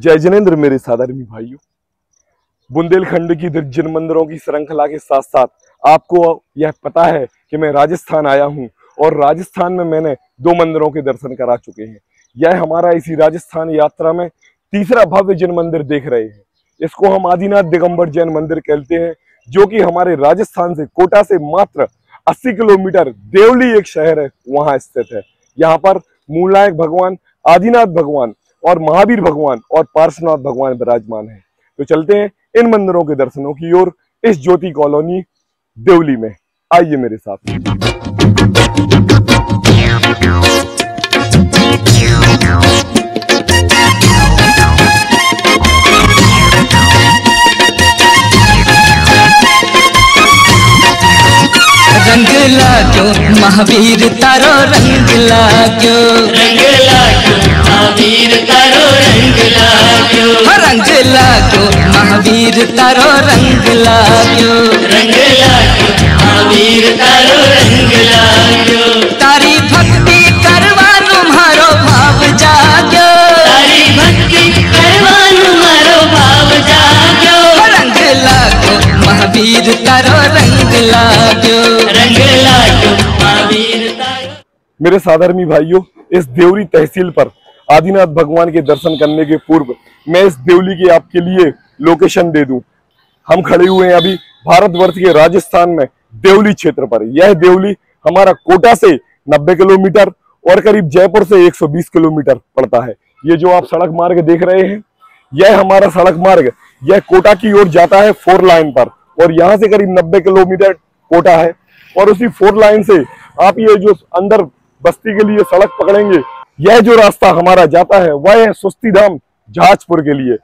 जय जिनेंद्र मेरे साधर्मी भाइयों। बुंदेलखंड की जिन मंदिरों की श्रृंखला के साथ साथ आपको यह पता है कि मैं राजस्थान आया हूं और राजस्थान में मैंने 2 मंदिरों के दर्शन करा चुके हैं। यह हमारा इसी राजस्थान यात्रा में तीसरा भव्य जैन मंदिर देख रहे हैं। इसको हम आदिनाथ दिगंबर जैन मंदिर कहते हैं, जो कि हमारे राजस्थान से कोटा से मात्र 80 किलोमीटर देवली एक शहर है, वहां स्थित है। यहाँ पर मूलनायक भगवान, आदिनाथ भगवान और महावीर भगवान और पार्श्वनाथ भगवान विराजमान है। तो चलते हैं इन मंदिरों के दर्शनों की ओर इस ज्योति कॉलोनी देवली में। आइए मेरे साथ। रंग लाग्यो महावीर तारो रंग लाग्यो, रंग लाग्यो महावीर तारो रंग लाग्यो, रंग लाग्यो महावीर तारो रंग लाग्यो, रंग लाग्यो महावीर तारो रंग लाग्यो। तारी भक्ति करवानु मारो भाव जाग्यो, तारी भक्ति करवानु मारो भाव जाग्यो। रंग लाग्यो महावीर तारो रंग लाग्यो, रंग लाग्यो महावीर तारो। मेरे साधर्मी भाइयों, इस देवली तहसील पर आदिनाथ भगवान के दर्शन करने के पूर्व मैं इस देवली की आपके लिए लोकेशन दे दूं। हम खड़े हुए हैं अभी भारतवर्ष के राजस्थान में देवली क्षेत्र पर। यह देवली हमारा कोटा से 90 किलोमीटर और करीब जयपुर से 120 किलोमीटर पड़ता है। ये जो आप सड़क मार्ग देख रहे हैं, यह हमारा सड़क मार्ग यह कोटा की ओर जाता है 4 लाइन पर, और यहाँ से करीब 90 किलोमीटर कोटा है। और उसी 4 लाइन से आप ये जो अंदर बस्ती के लिए सड़क पकड़ेंगे, यह जो रास्ता हमारा जाता है वह है सुस्ती धाम जहाजपुर के लिए।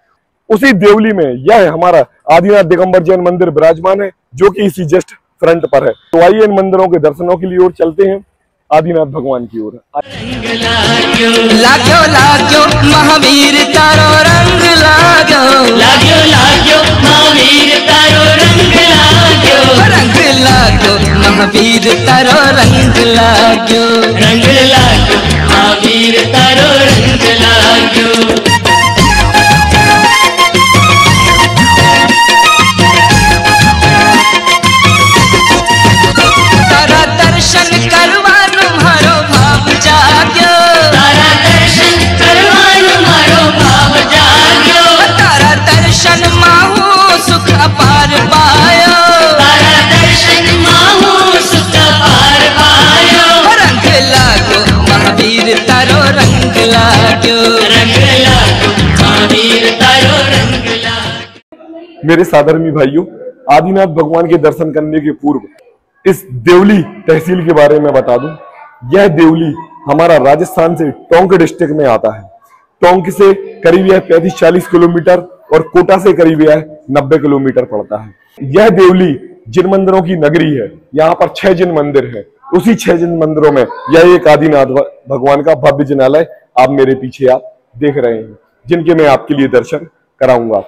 उसी देवली में यह हमारा आदिनाथ दिगंबर जैन मंदिर विराजमान है, जो कि इसी जस्ट फ्रंट पर है। तो आइए इन मंदिरों के दर्शनों के लिए और चलते हैं आदिनाथ भगवान की ओर। लाग्यो लाग्यो महावीर तारो रंग लाग्यो, लाग्यो लाग्यो महावीर तारो रंग लाग्यो, रंग लाग्यो महावीर तारो रंग लाग्यो, रंग लाग्यो महावीर तारो रंग लाग्यो। तारा दर्शन करवानु मारो भाव जाग्यो, तारा दर्शन करवानु मारो भाव जाग्यो, तारा दर्शन माहू सुख अपार पायो, तारा दर्शन माहू सुख पार पायो। रंग लाग्यो महावीर तारो रंग लाग्यो, रंग लाग्यो महावीर तारो रंग लाग्यो। मेरे साधर्मी भाइयों, आदिनाथ भगवान के दर्शन करने के पूर्व इस देवली तहसील के बारे में बता दूं। यह देवली हमारा राजस्थान से टोंक डिस्ट्रिक्ट में आता है। टोंक से करीब यह 35-40 किलोमीटर और कोटा से करीब यह 90 किलोमीटर पड़ता है। यह देवली जिन मंदिरों की नगरी है। यहाँ पर 6 जिन मंदिर है। उसी 6 जिन मंदिरों में यह एक आदिनाथ भगवान का भव्य जिनालय आप मेरे पीछे आप देख रहे हैं, जिनके मैं आपके लिए दर्शन कराऊंगा।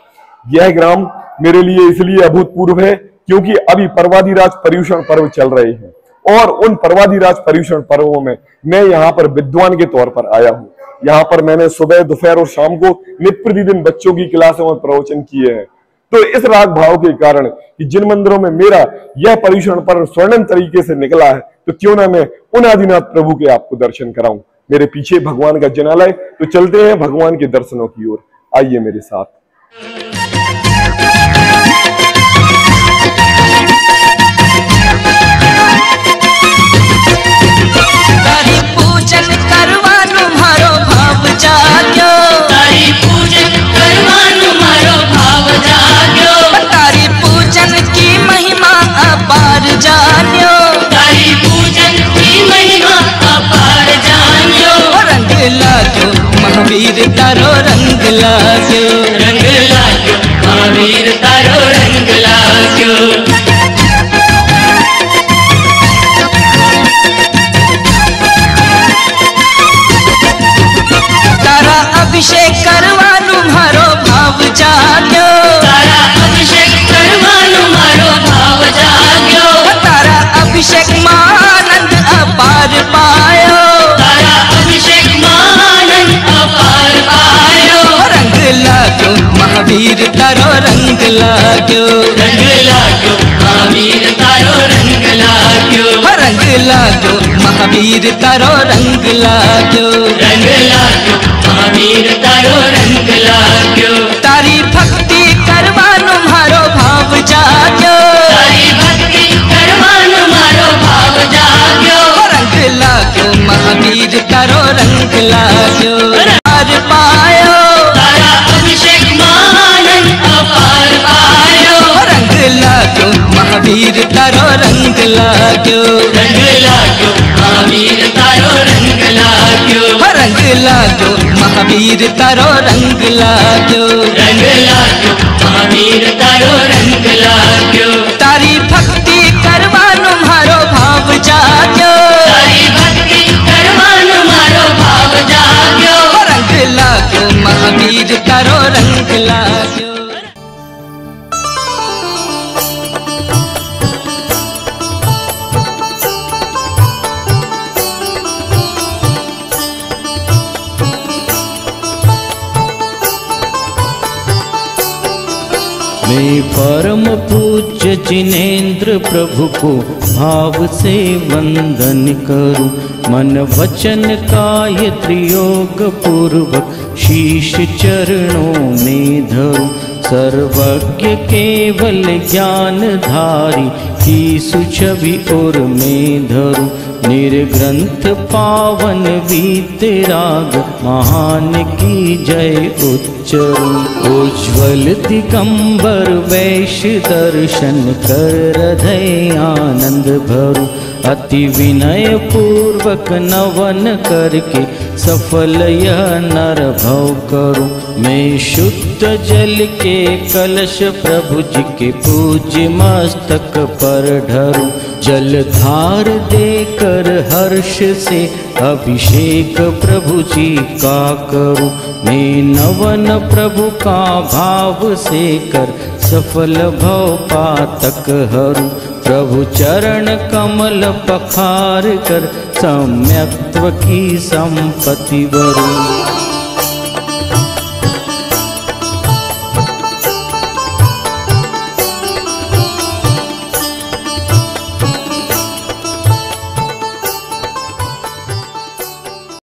यह ग्राम मेरे लिए इसलिए अभूतपूर्व है क्योंकि अभी पर्वादिराज पर्युषण पर्व चल रहे हैं, और उन पर्वादिराज पर्युषण पर्वों में मैं यहाँ पर विद्वान के तौर पर आया हूँ। यहाँ पर मैंने सुबह, दोपहर और शाम को नित्य प्रतिदिन बच्चों की क्लासों में प्रवचन किए हैं। तो इस राग भाव के कारण कि जिन मंदिरों में मेरा यह पर्युषण पर्व स्वर्णिम तरीके से निकला है, तो क्यों ना मैं उन आदिनाथ प्रभु के आपको दर्शन कराऊं। मेरे पीछे भगवान का जिनालय, तो चलते हैं भगवान के दर्शनों की ओर। आइए मेरे साथ। तारी पूजन करवानु मारो भाव जाग्यो, तारी पूजन करवानु मारो भाव जाग्यो, तारी पूजन की महिमा अपार जान्यो, तारी पूजन की महिमा अपार जान्यो। रंग लाग्यो महावीर तारो रंग लाग्यो, रंग लाग्यो महावीर तारो रंग लाग्यो। तारा अभिषेक करवानु मारो भाव जाग्यो, तारा अभिषेक करवानु मारो भाव जाग्यो, तारा अभिषेक मानंद अपार पायो, तारा अभिषेक मानंद अपार पायो। तारो रंग लाग्यो, रंग लाग्यो महावीर तारो रंग लाग्यो, रंग लाग्यो महावीर तारो रंग लाग्यो, रंग लाग्यो महावीर तारो रंग लाग्यो। तारी भक्ति करवानो मारो भाव जाग्यो, तारी भक्ति करवानो मारो भाव जाग्यो, रंग लाग्यो महावीर तारो रंग लाग्यो। पार पायो तारा अभिषेक महानंद अपार पायो, रंग लाग्यो महावीर तारो रंग लाग्यो, रंग लाग्यो महावीर तारो रंग लाग्यो, रंग लाग्यो महावीर तारो रंग लाग्यो, रंग लाग्यो महावीर तारो रंग लाग्यो। तारी भक्ति करवानो मारो भाव जाग्यो, तारी भक्ति करवानो मारो भाव जाग्यो, रंग लाग्यो महावीर तारो रंग लाग्यो। मैं परम पूज्य जिनेन्द्र प्रभु को भाव से वंदन करूं, मन वचन काय त्रियोग पूर्वक शीश चरणों में धरूं। सर्वज्ञ केवल ज्ञानधारी की सुछवि और में धरूं, निर्ग्रंथ पावन वीतराग महान की जय उच्चरूं। उज्ज्वल दिगंबर वैश दर्शन कर हृदय आनंद भरूं, अति विनय पूर्वक नवन करके सफल यह नर भव करूं। मैं शुद्ध जल के कलश प्रभु जी के पूज्य मस्तक पर ढरूं, जलधार देकर हर्ष से अभिषेक प्रभु जी का करूं। मैं नवन प्रभु का भाव से कर सफल भव पातक हरूं, प्रभु चरण कमल पखार कर सम्यक्त्व की संपत्ति वरूं।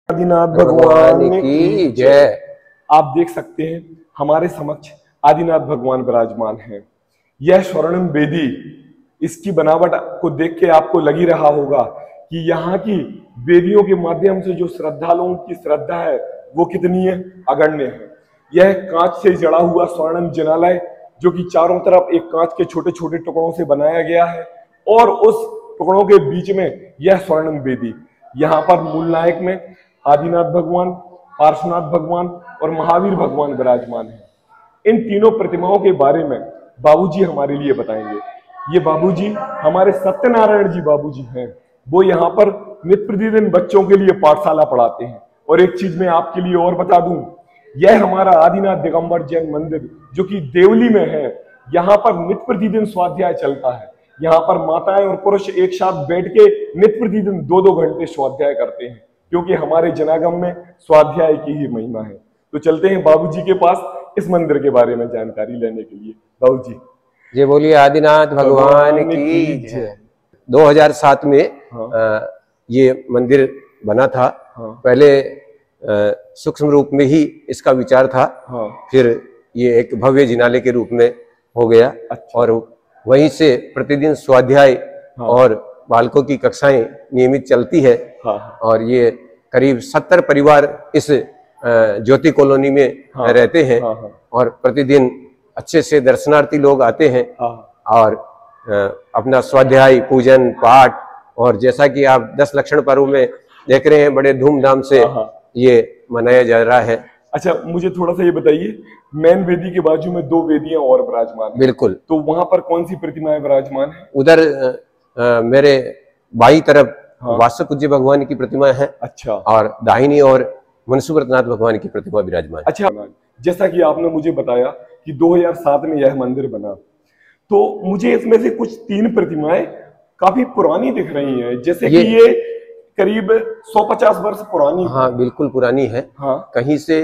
आदिनाथ भगवान की जय। आप देख सकते हैं हमारे समक्ष आदिनाथ भगवान विराजमान हैं। यह स्वर्णिम वेदी, इसकी बनावट को देख के आपको लग ही रहा होगा कि यहाँ की वेदियों के माध्यम से जो श्रद्धालुओं की श्रद्धा है वो कितनी है, अगण्य है। यह कांच से जड़ा हुआ स्वर्णिम जिनालय, जो कि चारों तरफ एक कांच के छोटे छोटे टुकड़ों से बनाया गया है, और उस टुकड़ों के बीच में यह स्वर्णिम वेदी। यहाँ पर मूल नायक में आदिनाथ भगवान, पार्श्वनाथ भगवान और महावीर भगवान विराजमान हैं। इन तीनों प्रतिमाओं के बारे में बाबूजी हमारे लिए बताएंगे। ये बाबूजी हमारे सत्यनारायण जी बाबूजी हैं। वो यहाँ पर नित्य प्रतिदिन बच्चों के लिए पाठशाला पढ़ाते हैं। और एक चीज मैं आपके लिए और बता दूं, यह हमारा आदिनाथ दिगंबर जैन मंदिर जो कि देवली में है, यहाँ पर नित्य प्रतिदिन स्वाध्याय चलता है। यहाँ पर माताएं और पुरुष एक साथ बैठ के नित्य प्रतिदिन 2-2 घंटे स्वाध्याय करते हैं, क्योंकि हमारे जनागम में स्वाध्याय की ही महिमा है। तो चलते हैं बाबूजी के पास इस मंदिर के बारे में जानकारी लेने के लिए। बाबूजी जय बोलिए आदिनाथ भगवान की जय। 2007 में ये मंदिर बना था। पहले सूक्ष्म रूप में ही इसका विचार था, फिर ये एक भव्य जिनालय के रूप में हो गया। और वहीं से प्रतिदिन स्वाध्याय और बालकों की कक्षाएं नियमित चलती है। और ये करीब 70 परिवार इस ज्योति कॉलोनी में रहते हैं। और प्रतिदिन अच्छे से दर्शनार्थी लोग आते हैं और अपना स्वाध्याय, पूजन, पाठ, और जैसा कि आप 10 लक्षण पर्व में देख रहे हैं, बड़े धूमधाम से ये मनाया जा रहा है। अच्छा, मुझे थोड़ा सा ये बताइए, मेन वेदी के बाजू में 2 वेदियां और विराजमान हैं। बिल्कुल। तो वहां पर कौन सी प्रतिमाएं विराजमान है? उधर मेरे बाईं तरफ वासु पूज्य भगवान की प्रतिमा है। अच्छा। और दाहिनी ओर मनसुब्रतनाथ भगवान की प्रतिमा विराजमान। अच्छा, जैसा कि आपने मुझे बताया कि 2007 में यह मंदिर बना, तो मुझे इसमें से कुछ 3 प्रतिमाएं काफी पुरानी दिख रही हैं, जैसे कि ये करीब 150 वर्ष पुरानी। हाँ, बिल्कुल पुरानी है। हाँ। कहीं से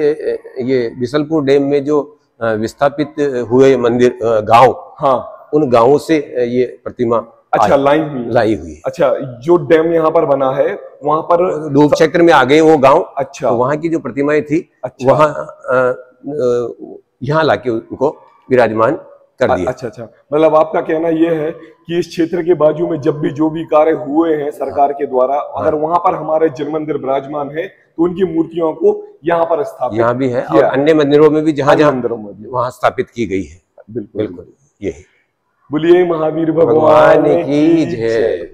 ये बिसलपुर डैम में जो विस्थापित हुए मंदिर गांव, हाँ, उन गांवों से ये प्रतिमा अच्छा लाई हुई है। अच्छा, जो डैम यहाँ पर बना है वहां पर डूब चक्र में आ गए वो गांव। अच्छा, तो वहां की जो प्रतिमाएं थी, अच्छा, वहां यहाँ लाके उनको विराजमान कर दिया। अच्छा, मतलब आपका कहना यह है कि इस क्षेत्र के बाजू में जब भी जो भी कार्य हुए हैं सरकार के द्वारा, अगर वहां पर हमारे जल मंदिर विराजमान है तो उनकी मूर्तियों को यहाँ पर स्थापित, यहाँ भी है और अन्य मंदिरों में भी जहाँ मंदिरों में भी वहां स्थापित की गई है। बिल्कुल, यही। बोलिए महावीर भगवान की जय।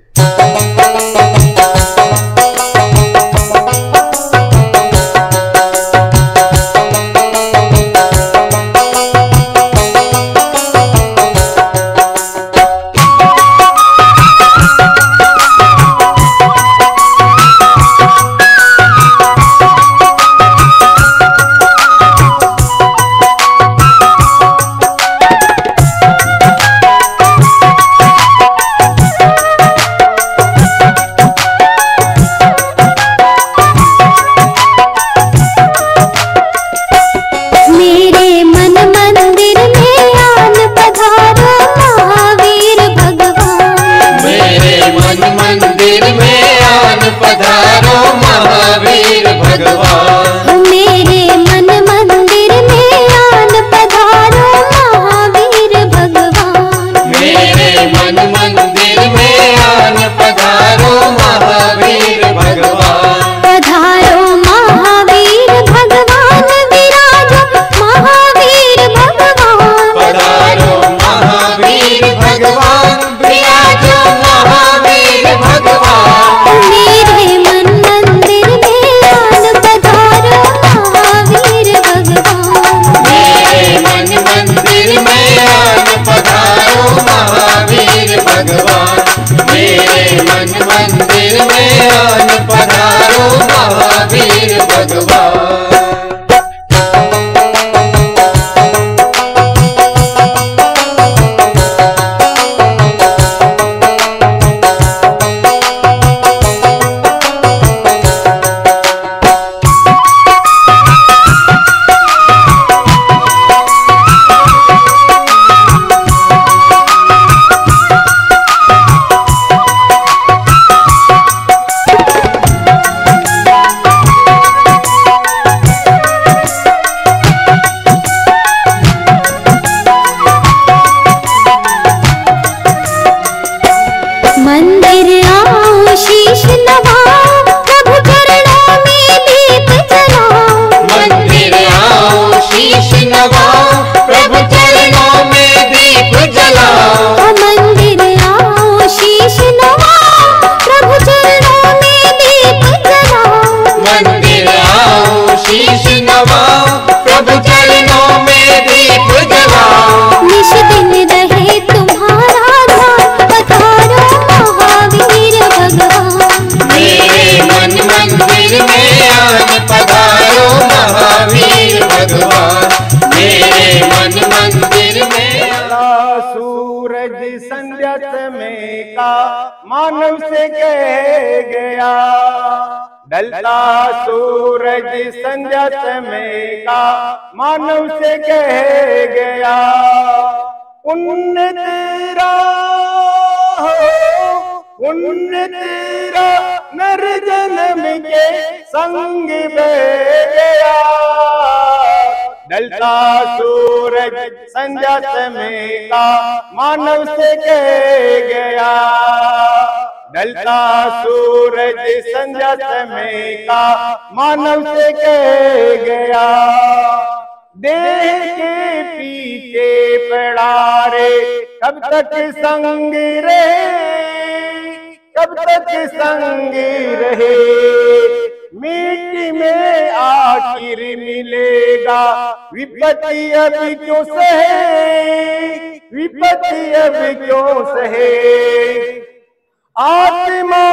मानव से कह गया, ढलता सूरज संध्या समय का मानव से कह गया। पुण्य तेरा हो, पुण्य तेरा नर जन्म के संग बह गया। ढलता सूरज संध्या समय का मानव से कह गया, ढलता सूरज संध्या समय का मानव से कह गया। देह के पीछे पड़ा रे कब तक संग रहे, कब तक संग रहे। मिट्टी में आखिर मिलेगा, विपत्ति अब क्यों सहे, विपत्ति अब क्यों सहे। आत्मा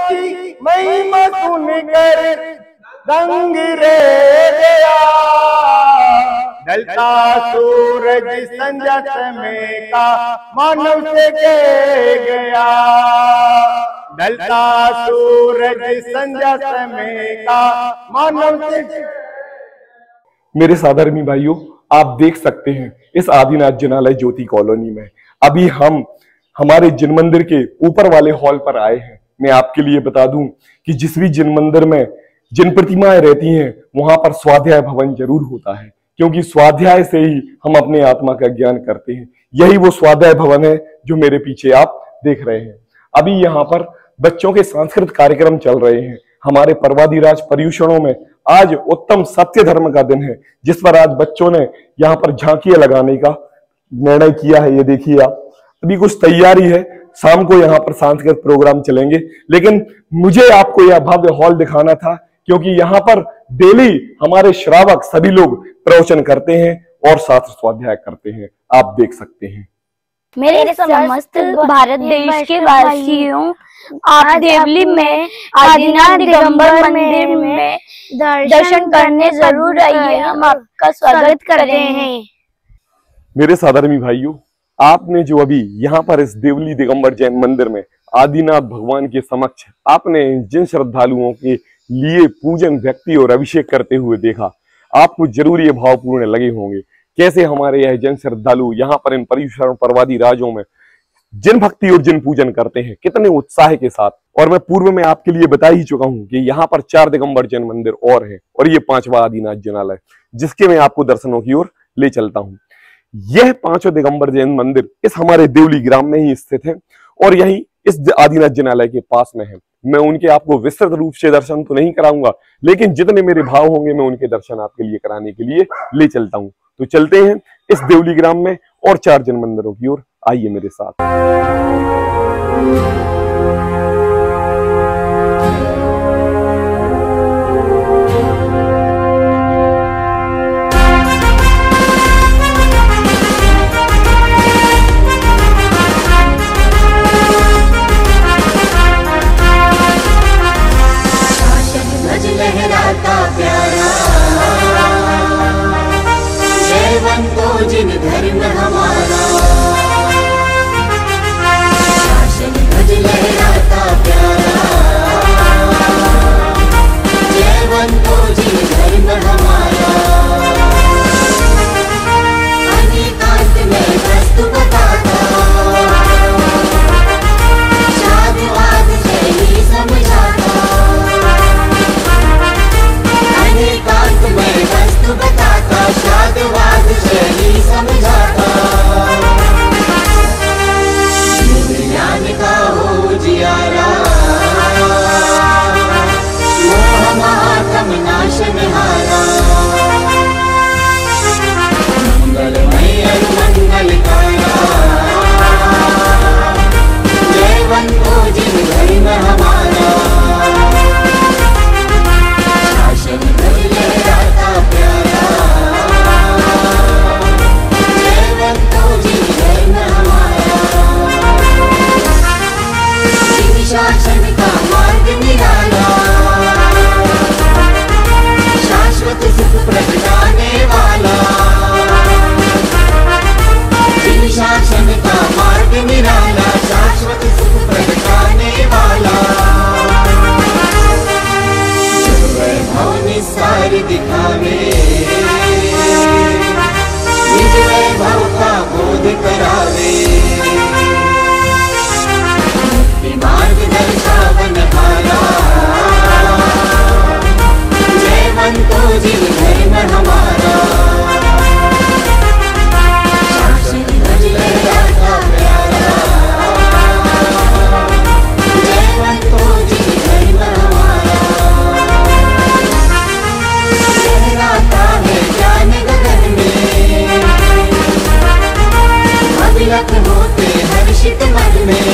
की महिमा सुनकर दंग रह गया। ढलता सूरज संध्या समय का मानव से कह गया, ढलता सूरज संध्या समय का मानव से। मेरे साधर्मी भाइयों, आप देख सकते हैं इस आदिनाथ जिनालय ज्योति कॉलोनी में अभी हम हमारे जिन मंदिर के ऊपर वाले हॉल पर आए हैं। मैं आपके लिए बता दूं कि जिस भी जिन मंदिर में जिन प्रतिमाएं रहती हैं वहां पर स्वाध्याय भवन जरूर होता है, क्योंकि स्वाध्याय से ही हम अपने आत्मा का ज्ञान करते हैं। यही वो स्वाध्याय भवन है जो मेरे पीछे आप देख रहे हैं। अभी यहाँ पर बच्चों के सांस्कृतिक कार्यक्रम चल रहे हैं। हमारे पर्वाधिराज पर्यूषणों में आज उत्तम सत्य धर्म का दिन है, जिस पर आज बच्चों ने यहाँ पर झांकियां लगाने का निर्णय किया है। ये देखिए आप, अभी कुछ तैयारी है, शाम को यहाँ पर सांस्कृतिक प्रोग्राम चलेंगे, लेकिन मुझे आपको यह भव्य हॉल दिखाना था क्योंकि यहाँ पर डेली हमारे श्रावक सभी लोग प्रवचन करते हैं और शास्त्र स्वाध्याय करते हैं। आप देख सकते हैं। मेरे समस्त भारत देश के वासियों, आप देवली में आदिनाथ दिगंबर मंदिर में दर्शन करने जरूर आइए। हम आपका स्वागत कर रहे हैं। मेरे साधर्मी भाइयों, आपने जो अभी यहाँ पर इस देवली दिगंबर जैन मंदिर में आदिनाथ भगवान के समक्ष आपने जिन श्रद्धालुओं के लिए पूजन, भक्ति और अभिषेक करते हुए देखा, आपको जरूर ये भावपूर्ण लगे होंगे। कैसे हमारे यह जन श्रद्धालु यहाँ पर इन पर्यूषण पर्वादी राजों में जिन भक्ति और जिन पूजन करते हैं, कितने उत्साह के साथ। और मैं पूर्व में आपके लिए बता ही चुका हूं कि यहाँ पर 4 दिगंबर जैन मंदिर और है और ये 5वां आदिनाथ जिनालय, जिसके मैं आपको दर्शनों की ओर ले चलता हूँ। यह 5 दिगंबर जैन मंदिर इस हमारे देवली ग्राम में ही स्थित है और यही इस आदिनाथ जिनालय के पास में है। मैं उनके आपको विस्तृत रूप से दर्शन तो नहीं कराऊंगा, लेकिन जितने मेरे भाव होंगे मैं उनके दर्शन आपके लिए कराने के लिए ले चलता हूँ। तो चलते हैं इस देवली ग्राम में और 4 जैन मंदिरों की ओर, आइए मेरे साथ। जिन धर्म हमारा शासन ध्वज लहराता प्यारा, जयवंतो जिन धर्म हमारा। अनेकांत में वस्तु बताता, साधुवाद से ही समझाता। अनेकांत में वस्तु बताता, साधुवाद से ही समझाता। ज्ञान का हो जियारा, मोह महातम नाशन हारा। मंगलमय मंगलकारा, जयवंतो जिन धर्म हमारा। शासन ध्वज लहराता प्यारा, शासन का मार्ग निराला, शाश्वत सुख प्रगटाने वाला। शासन का मार्ग निराला, शाश्वत सुख प्रगटाने वाला। वैभव निसार दिखावे, निज वैभव का बोध करावे। मार्ग दर्शावन हारा, जयवंतो जिन धर्म हमारा। शासन ध्वज लहराता प्यारा, जयवंतो जिन धर्म हमारा। लहराता है ज्ञान गगन में, अभिलख होते हर्षित मन में।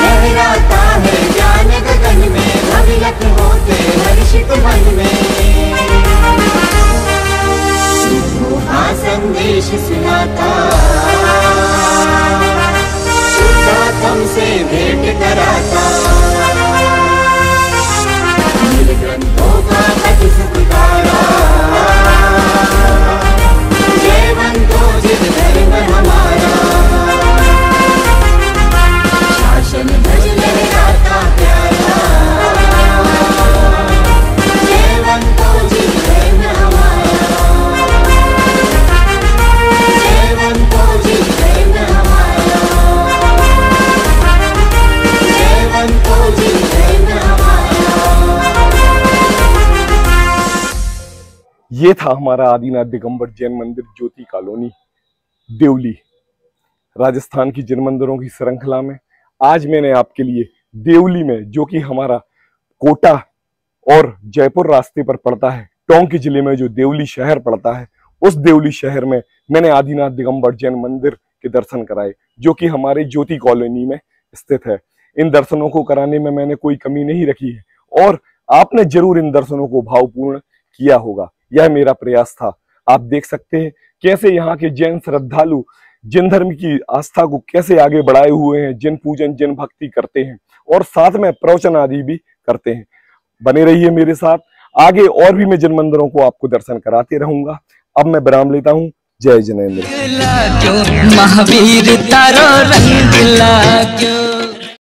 लहराता है ज्ञान गगन में, अभिलख होते हर्षित मन में। का संदेश सुनाता, शुद्धात्म से भेंट कराता। ग्रंथों का पद सुखकारा, जयवंतो जिन धर्म हमारा। ये था हमारा आदिनाथ दिगंबर जैन मंदिर ज्योति कॉलोनी देवली, राजस्थान की जैन मंदिरों की श्रृंखला में आज मैंने आपके लिए देवली में, जो कि हमारा कोटा और जयपुर रास्ते पर पड़ता है, टोंक जिले में जो देवली शहर पड़ता है, उस देवली शहर में मैंने आदिनाथ दिगंबर जैन मंदिर के दर्शन कराए, जो कि हमारे ज्योति कॉलोनी में स्थित है। इन दर्शनों को कराने में मैंने कोई कमी नहीं रखी है और आपने जरूर इन दर्शनों को भावपूर्ण किया होगा, यह मेरा प्रयास था। आप देख सकते हैं कैसे यहाँ के जैन श्रद्धालु जिन धर्म की आस्था को कैसे आगे बढ़ाए हुए हैं, जिन पूजन जिन भक्ति करते हैं और साथ में प्रवचन आदि भी करते हैं। बने रहिए मेरे साथ, आगे और भी मैं जिन मंदिरों को आपको दर्शन कराते रहूंगा। अब मैं विराम लेता हूँ। जय जिनेंद्र। महावीर तारो रंग क्यों